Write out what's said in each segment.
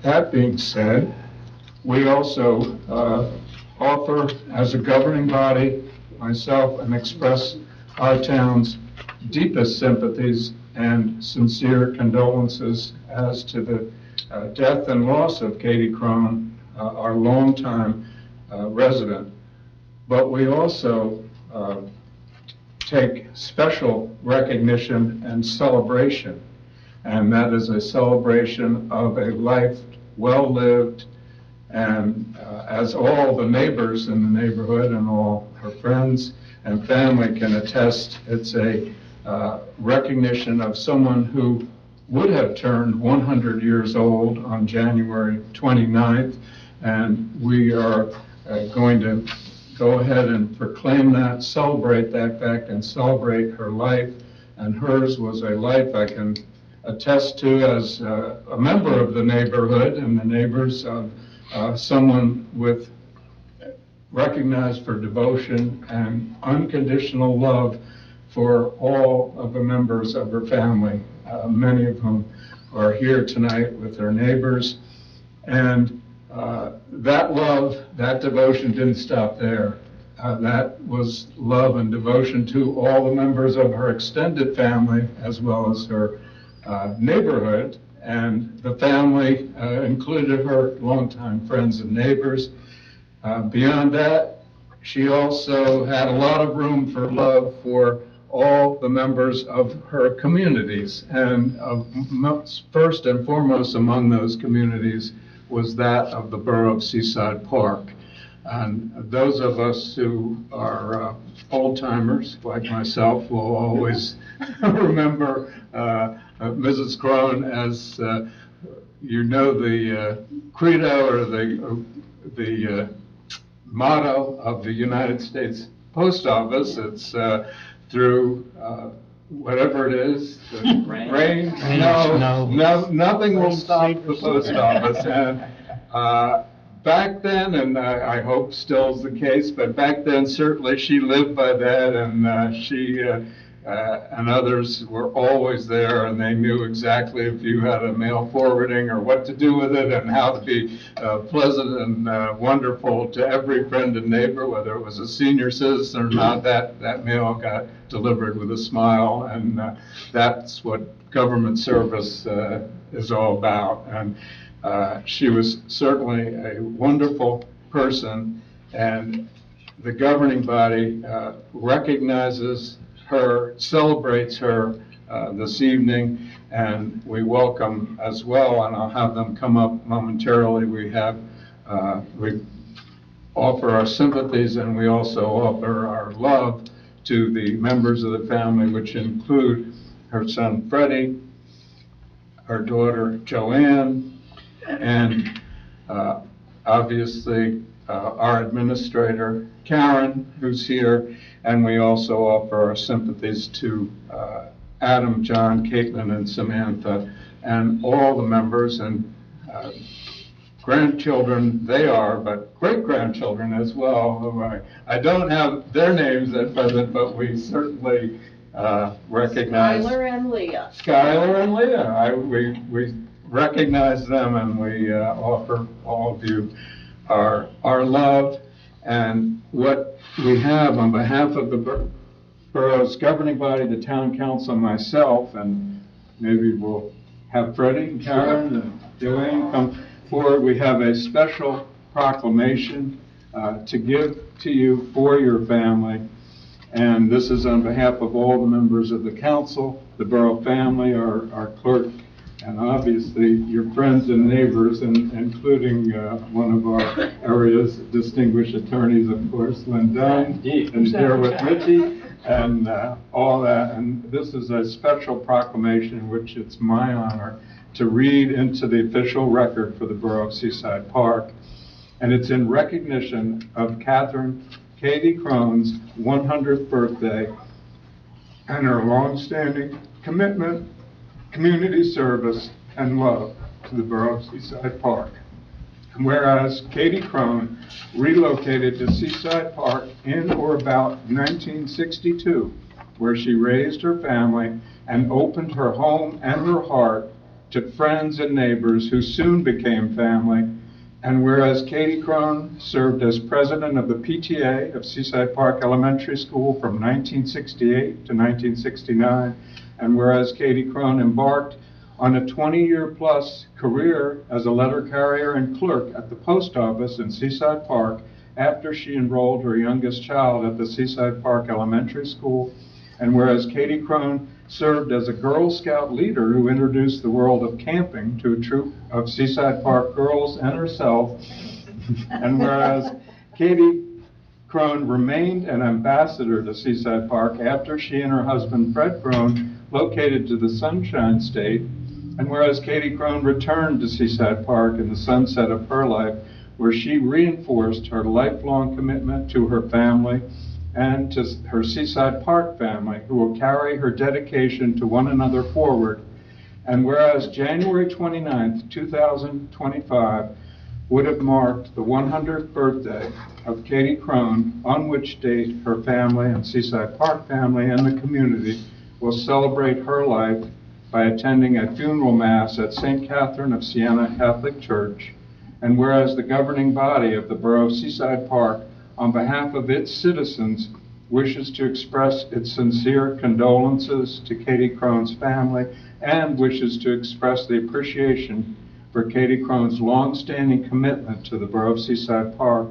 That being said, we also offer, as a governing body, myself, and express our town's deepest sympathies and sincere condolences as to the death and loss of Katie Crone, our longtime resident. But we also take special recognition and celebration, and that is a celebration of a life well lived, and as all the neighbors in the neighborhood and all her friends and family can attest, it's a recognition of someone who would have turned 100 years old on January 29th, and we are going to go ahead and proclaim that, celebrate that fact, and celebrate her life. And hers was a life I can attest to as a member of the neighborhood and the neighbors of someone with recognized for devotion and unconditional love for all of the members of her family, many of whom are here tonight with their neighbors. And that love, that devotion didn't stop there. That was love and devotion to all the members of her extended family, as well as her neighborhood. And the family included her longtime friends and neighbors. Beyond that, she also had a lot of room for love for all the members of her communities. And first and foremost among those communities was that of the borough of Seaside Park. And those of us who are old-timers, like myself, will always remember Mrs. Crone as, the credo or the motto of the United States Post Office. It's through whatever it is, rain, no, nothing will stop the post office. And back then, and I hope still is the case, but back then certainly she lived by that, and she and others were always there, and they knew exactly if you had a mail forwarding or what to do with it and how to be pleasant and wonderful to every friend and neighbor, whether it was a senior citizen or not. That mail got delivered with a smile, and that's what government service is all about. And she was certainly a wonderful person, and the governing body recognizes her, celebrates her this evening, and we welcome as well, and I'll have them come up momentarily. We offer our sympathies, and we also offer our love to the members of the family, which include her son Freddie, her daughter Joanne, and obviously our administrator Karen, who's here. And we also offer our sympathies to Adam, John, Caitlin, and Samantha, and all the members and grandchildren they are, but great-grandchildren as well, who I don't have their names at present, but we certainly recognize. Skylar and Leah. Skylar and Leah. We recognize them, and we offer all of you our love. And what we have on behalf of the borough's governing body, the town council, myself, and maybe we'll have Freddie and Karen and Joanne come forward. We have a special proclamation to give to you for your family. And this is on behalf of all the members of the council, the borough family, our clerk, and obviously your friends and neighbors, and including one of our area's distinguished attorneys, of course, Lynn Dunn, and here with Richie, and all that. And this is a special proclamation, which it's my honor to read into the official record for the borough of Seaside Park. And it's in recognition of Katie Crone's 100th birthday and her longstanding commitment, community service, and love to the borough of Seaside Park. And whereas Katie Crone relocated to Seaside Park in or about 1962, where she raised her family and opened her home and her heart to friends and neighbors who soon became family. And whereas Katie Crone served as president of the PTA of Seaside Park Elementary School from 1968 to 1969, and whereas Katie Crone embarked on a 20-year-plus career as a letter carrier and clerk at the post office in Seaside Park after she enrolled her youngest child at the Seaside Park Elementary School, and whereas Katie Crone served as a Girl Scout leader who introduced the world of camping to a troop of Seaside Park girls and herself, and whereas Katie Crone remained an ambassador to Seaside Park after she and her husband Fred Crone located to the Sunshine State, and whereas Katie Crone returned to Seaside Park in the sunset of her life, where she reinforced her lifelong commitment to her family and to her Seaside Park family, who will carry her dedication to one another forward. And whereas January 29th, 2025 would have marked the 100th birthday of Katie Crone, on which date her family and Seaside Park family and the community will celebrate her life by attending a funeral mass at St. Catherine of Siena Catholic Church. And whereas the governing body of the Borough of Seaside Park, on behalf of its citizens, wishes to express its sincere condolences to Katie Crone's family and wishes to express the appreciation for Katie Crone's long-standing commitment to the Borough of Seaside Park.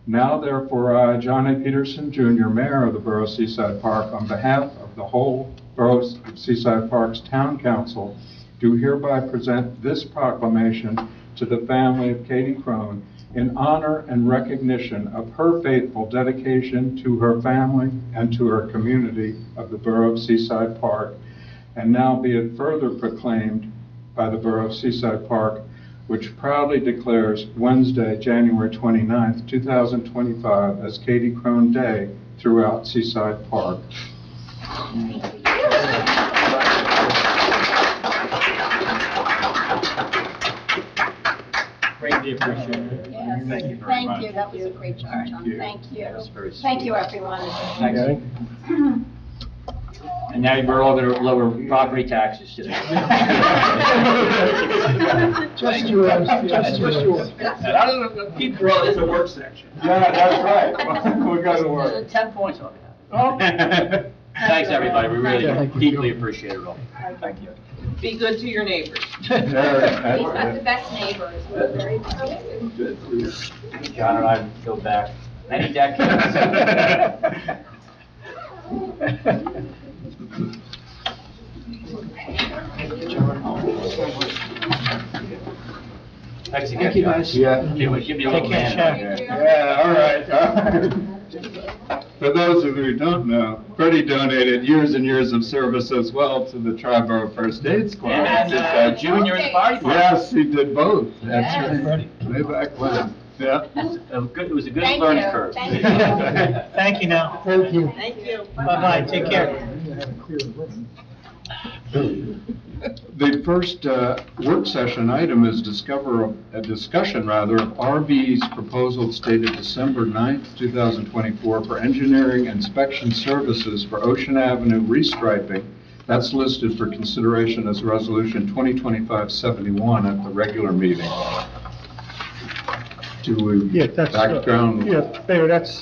Now, therefore, I, John A. Peterson, Jr., Mayor of the Borough of Seaside Park, on behalf of the whole Borough of Seaside Park's Town Council, do hereby present this proclamation to the family of Katie Crone in honor and recognition of her faithful dedication to her family and to her community of the Borough of Seaside Park. And now be it further proclaimed by the Borough of Seaside Park, which proudly declares Wednesday, January 29th, 2025 as Katie Crone Day throughout Seaside Park. Greatly appreciated. Yes. Thank you very much. Thank you, that was a great job, John. Thank you. That was very Thank sweet. you, everyone. Thanks. And now we're all going to lower property taxes today. Just yours, just yours. Keep growing, this is a work section. Yeah, that's right. We got to work. 10 points on that. Thanks, everybody, we really Thank you. deeply appreciate it all. Thank you. Be good to your neighbors. We've got the best neighbors, we're very appreciative. John and I go back many decades. Thanks again, Thank you, John. guys. Yeah. Give me a little Take care, hand. Chef. Yeah, all right. For those of you who don't know, Freddie donated years and years of service as well to the Triborough First Aid Squad. And Junior in the party. Yes, he did both. That's Yes. right. Way back when. Yeah. It was a good Thank learning you. curve. Thank you. Thank you now. Thank you. Thank you. Bye-bye, take care. The first work session item is a discussion of RB's proposal dated December 9th, 2024 for engineering inspection services for Ocean Avenue restriping. That's listed for consideration as Resolution 2025-71 at the regular meeting. Do we Yeah, that's, background? yeah, Mayor, that's,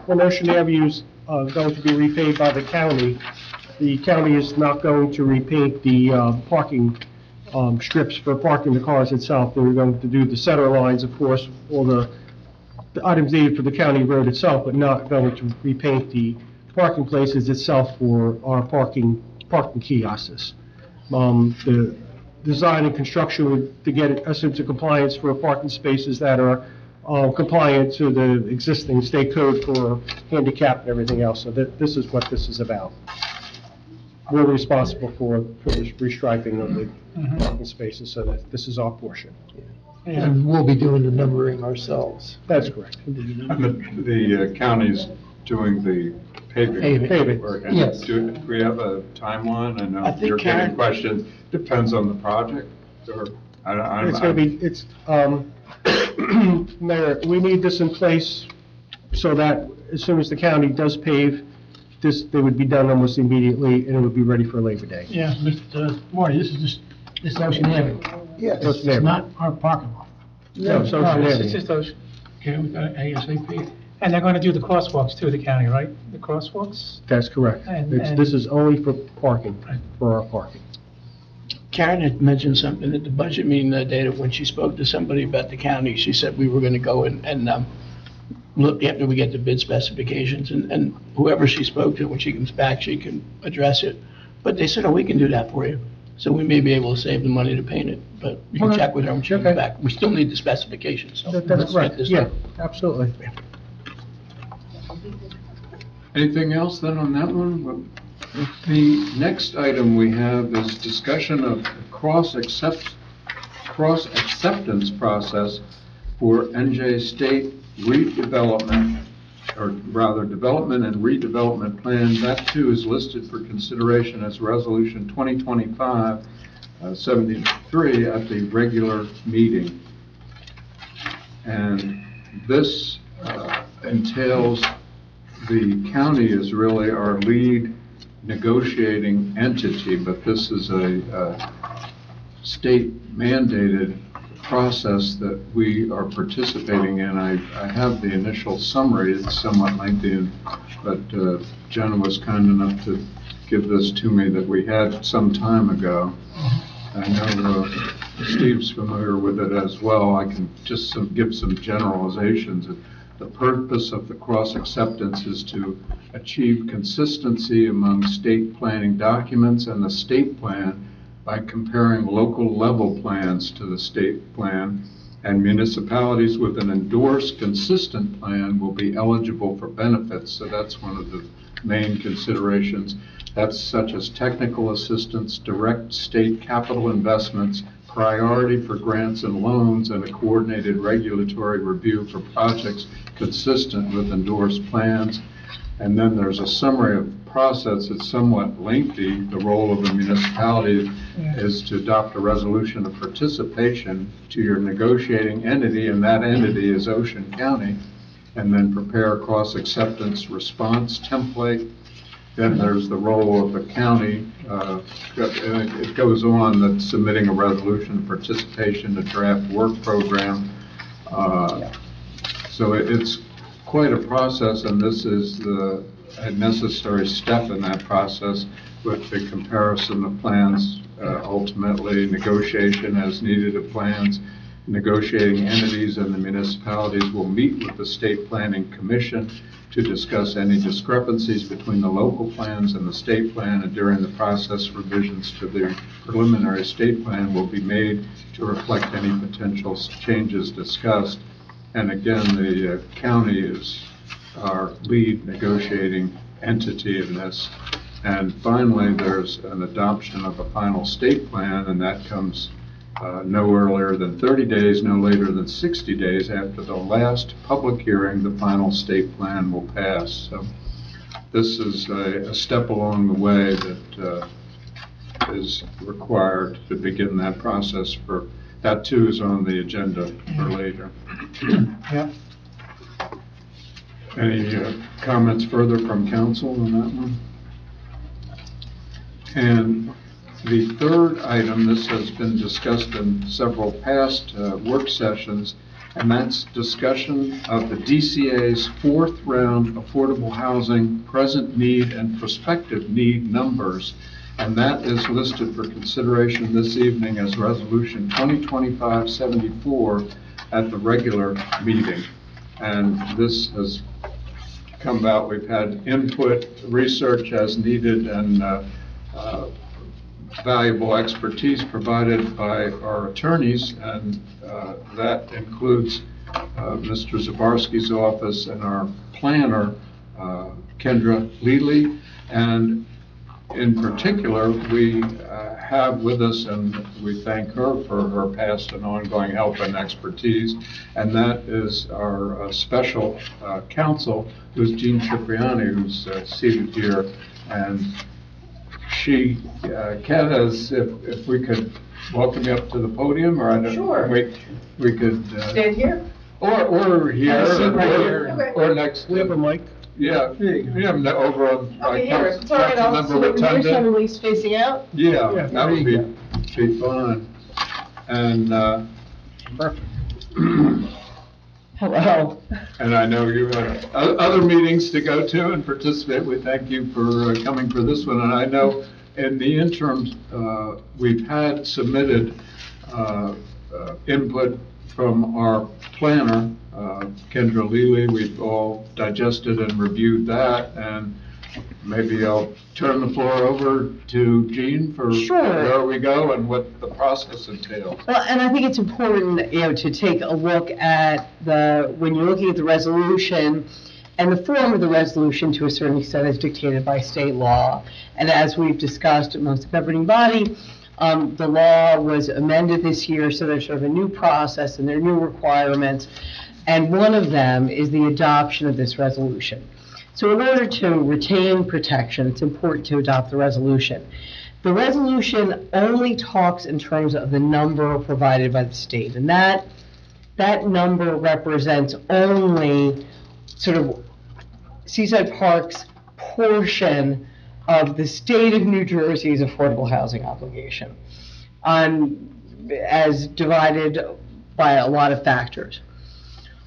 when Ocean Avenue's going to be repaid by the county is not going to repaint the parking strips for parking the cars itself. They're going to do the center lines, of course, all the items needed for the county road itself, but not going to repaint the parking places itself for our parking kiosks. The design and construction to get us into compliance for parking spaces that are compliant to the existing state code for handicap and everything else. So this is what this is about. We're responsible for the restriping of the parking spaces, so that this is our portion. And we'll be doing the numbering ourselves. That's correct. The county's doing the paving. Paving. work. And Yes. Do we have a timeline? I know I think you're getting Karen- questions. Depends on the project, or, I don't. It's gonna be, Mayor, we need this in place so that as soon as the county does pave, they would be done almost immediately, and it would be ready for Labor Day. Yeah, Mr. Marty, this is just It's Ocean Avenue. Yes. Ocean It's Avenue. not our parking lot. No, it's Ocean No, it's Avenue. just Ocean. Okay, we got ASAP. And they're gonna do the crosswalks too, the county, right? The crosswalks? That's correct. And- This is only for parking, for our parking. Karen had mentioned something at the budget meeting that day, that when she spoke to somebody about the county, she said we were gonna go and look after we get the bid specifications, and whoever she spoke to, when she comes back, she can address it. But they said, oh, we can do that for you. So we may be able to save the money to paint it, but you can Okay. check with her when she comes Okay. back. We still need the specifications, so That's let's get correct, this yeah, done. absolutely. Anything else then on that one? Well, the next item we have is discussion of cross-acceptance process for NJ State redevelopment, or rather, development and redevelopment plan. That too is listed for consideration as Resolution 2025-73 at the regular meeting. And this entails, the county is really our lead negotiating entity, but this is a state mandated process that we are participating in. I have the initial summary. It's somewhat lengthy, but Jenna was kind enough to give this to me that we had some time ago. I know Steve's familiar with it as well. I can just give some generalizations. The purpose of the cross-acceptance is to achieve consistency among state planning documents and the state plan by comparing local level plans to the state plan, and municipalities with an endorsed consistent plan will be eligible for benefits. So that's one of the main considerations. That's such as technical assistance, direct state capital investments, priority for grants and loans, and a coordinated regulatory review for projects consistent with endorsed plans. And then there's a summary of process. It's somewhat lengthy. The role of the municipality is to adopt a resolution of participation to your negotiating entity, and that entity is Ocean County, and then prepare a cross-acceptance response template. Then there's the role of the county. It goes on that submitting a resolution of participation, a draft work program. So it's quite a process, and this is a necessary step in that process with the comparison of plans, ultimately negotiation as needed of plans. Negotiating entities and the municipalities will meet with the State Planning Commission to discuss any discrepancies between the local plans and the state plan, and during the process, revisions to the preliminary state plan will be made to reflect any potential changes discussed. And again, the county is our lead negotiating entity in this. And finally, there's an adoption of a final state plan, and that comes no earlier than 30 days, no later than 60 days after the last public hearing. The final state plan will pass. So this is a step along the way that is required to begin that process. For that too is on the agenda for later. Yeah. Any comments further from council on that one? And the third item, this has been discussed in several past work sessions, and that's discussion of the DCA's fourth round affordable housing present need and prospective need numbers. And that is listed for consideration this evening as Resolution 2025-74 at the regular meeting. And this has come about, we've had input, research as needed, and valuable expertise provided by our attorneys, and that includes Mr. Zabarski's office and our planner, Kendra Lely. And in particular, we have with us, and we thank her for her past and ongoing help and expertise, and that is our special counsel, who's Jean Cipriani, who's seated here. And she, Ken, if we could welcome you up to the podium, or I don't. Sure. We could. Stand here? Or here, Have a seat right here. or next. We have a mic. Yeah, we have over on. Okay, here, it's all right, I'll, so that when your son Lee's facing out? Yeah, that would be. be fine. And, Hello. and I know you have other meetings to go to and participate. We thank you for coming for this one. And I know in the interim, we've had submitted input from our planner, Kendra Lely. We've all digested and reviewed that, and maybe I'll turn the floor over to Jean for Sure. where we go and what the process entails. Well, and I think it's important, to take a look at when you're looking at the resolution, and the form of the resolution to a certain extent is dictated by state law. And as we've discussed amongst the governing body, the law was amended this year, so there's sort of a new process and there are new requirements. And one of them is the adoption of this resolution. So in order to retain protection, it's important to adopt the resolution. The resolution only talks in terms of the number provided by the state, and that number represents only sort of Seaside Park's portion of the state of New Jersey's affordable housing obligation, as divided by a lot of factors.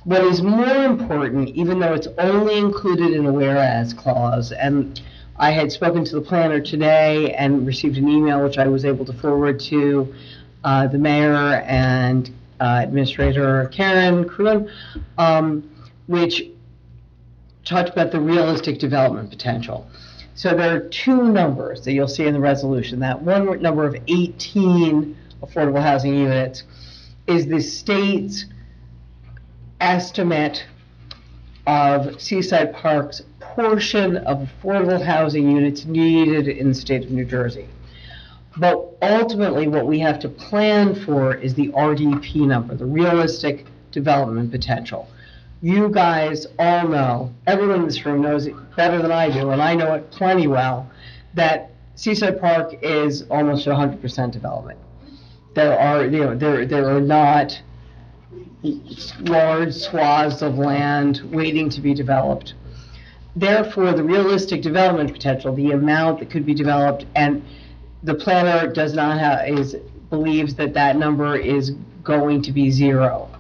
What is more important, even though it's only included in a whereas clause, and I had spoken to the planner today and received an email which I was able to forward to the mayor and Administrator Karen Kruen, which talked about the realistic development potential. So there are two numbers that you'll see in the resolution. That one number of 18 affordable housing units is the state's estimate of Seaside Park's portion of affordable housing units needed in the state of New Jersey. But ultimately, what we have to plan for is the RDP number, the realistic development potential. You guys all know, everyone in this room knows it better than I do, and I know it plenty well, that Seaside Park is almost 100% development. There are not large swaths of land waiting to be developed. Therefore, the realistic development potential, the amount that could be developed, and the planner believes that number is going to be zero.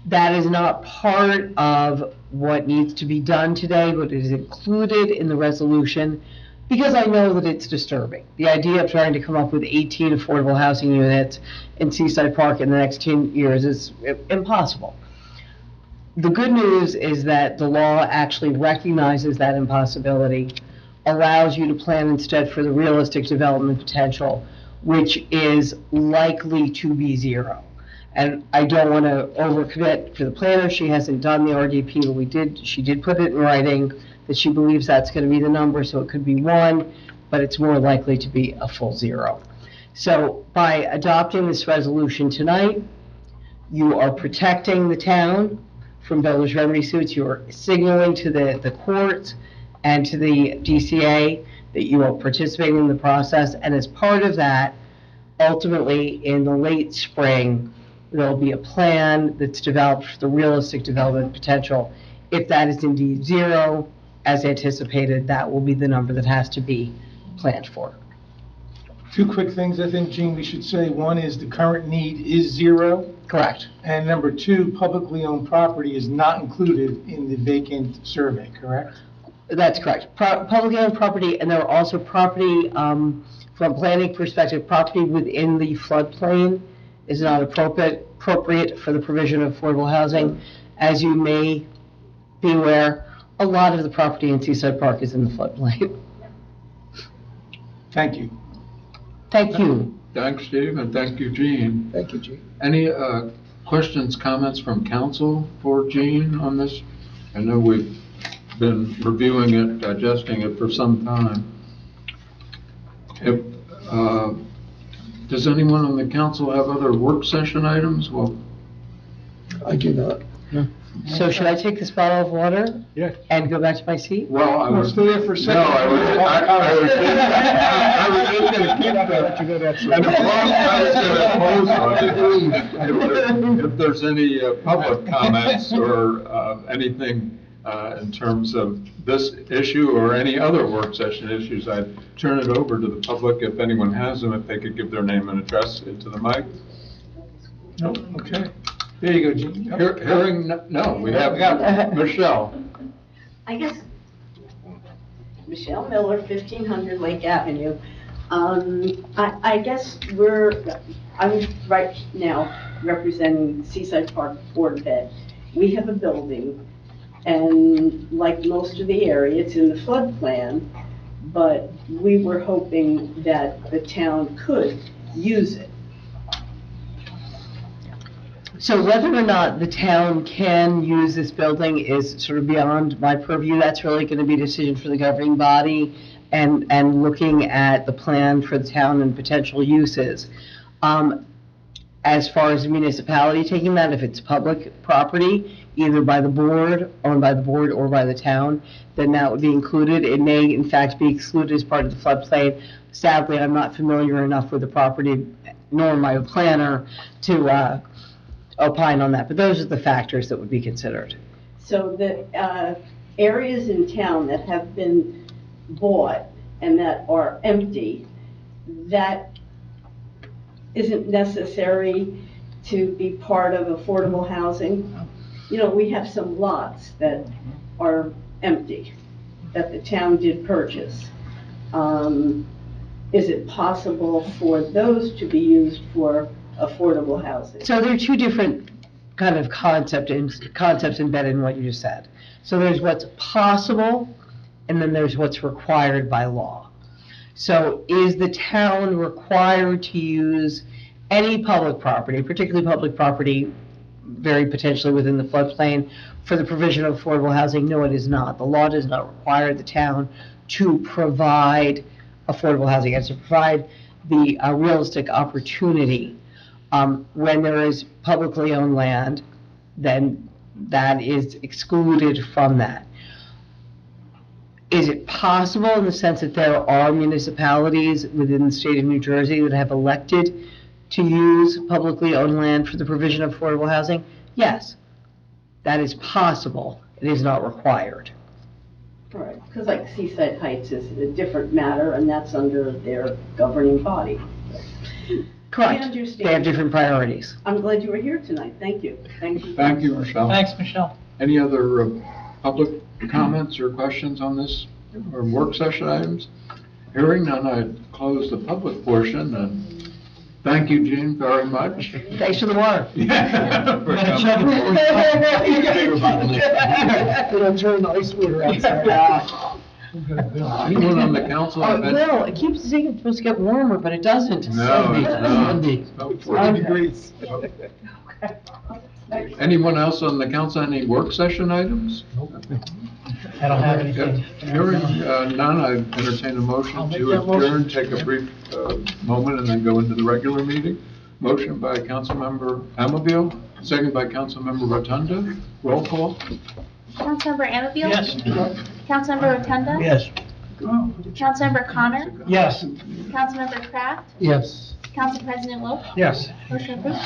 That is not part of what needs to be done today, but it is included in the resolution because I know that it's disturbing. The idea of trying to come up with 18 affordable housing units in Seaside Park in the next 10 years is impossible. The good news is that the law actually recognizes that impossibility, allows you to plan instead for the realistic development potential, which is likely to be zero. And I don't want to overcommit to the planner. She hasn't done the RDP, but she did put it in writing that she believes that's going to be the number, so it could be 1, but it's more likely to be a full 0. So by adopting this resolution tonight, you are protecting the town from builder's remedy suits. You are signaling to the courts and to the DCA that you are participating in the process. And as part of that, ultimately in the late spring, there'll be a plan that's developed for the realistic development potential. If that is indeed 0, as anticipated, that will be the number that has to be planned for. Two quick things I think, Gene, we should say. One is the current need is 0. Correct. And number 2, publicly owned property is not included in the vacant survey, correct? That's correct. Publicly owned property, and there are also property, from a planning perspective, property within the floodplain is not appropriate for the provision of affordable housing. As you may be aware, a lot of the property in Seaside Park is in the floodplain. Thank you. Thank you. Thanks, Steve, and thank you, Jean. Thank you, Gene. Any questions, comments from council for Jean on this? I know we've been reviewing it, digesting it for some time. Does anyone on the council have other work session items? Well, I do not. So should I take this bottle of water? Yeah. And go back to my seat? well, I was. Stay there for a second. No, I was just going to keep that. And I was going to pose one. If there's any public comments or anything in terms of this issue or any other work session issues, I'd turn it over to the public if anyone has them, if they could give their name and address into the mic. No, okay. There you go, Gene. Hearing, no, we have Michelle. I guess, Michelle Miller, 1500 Lake Avenue. I guess I'm right now representing Seaside Park Board of Ed. We have a building, and like most of the area, it's in the flood plan, but we were hoping that the town could use it. So whether or not the town can use this building is sort of beyond my purview. That's really going to be a decision for the governing body and looking at the plan for the town and potential uses. As far as the municipality taking that, if it's public property, either by the board, owned by the board, or by the town, then that would be included. It may, in fact, be excluded as part of the floodplain. Sadly, I'm not familiar enough with the property, nor am I a planner, to opine on that, but those are the factors that would be considered. So the areas in town that have been bought and that are empty, that isn't necessary to be part of affordable housing. You know, we have some lots that are empty, that the town did purchase. Is it possible for those to be used for affordable housing? So there are two different kind of concepts embedded in what you just said. So there's what's possible, and then there's what's required by law. So is the town required to use any public property, particularly public property, very potentially within the floodplain, for the provision of affordable housing? No, it is not. The law does not require the town to provide affordable housing. It has to provide the realistic opportunity. When there is publicly owned land, then that is excluded from that. Is it possible in the sense that there are municipalities within the state of New Jersey that have elected to use publicly owned land for the provision of affordable housing? Yes, that is possible. It is not required. Right, because like Seaside Heights is a different matter, and that's under their governing body. Correct. I understand. They have different priorities. I'm glad you were here tonight. Thank you. Thank you. Thank you, Michelle. Thanks, Michelle. Any other public comments or questions on this or work session items? Hearing none, I'd close the public portion, and thank you, Gene, very much. Thanks for the water. Yeah. for coming. It'll turn the ice water outside. Anyone on the council? Oh, have it any- will. It keeps saying it's supposed to get warmer, but it doesn't. No, it's not. Sunday. Oh, 40 degrees. Anyone else on the council, any work session items? I don't have anything. Hearing none, I entertain a motion I'll make to that motion. adjourn, take a brief moment, and then go into the regular meeting. Motion by Councilmember Amabile, second by Councilmember Rotunda. Roll call. Councilmember Anfield? Yes. Councilmember Rotunda? Yes. Councilmember Connor? Yes. Councilmember Kraft? Yes. Council President Lowe? Yes. Motion approved.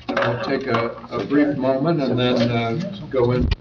I'll take a brief moment and then go into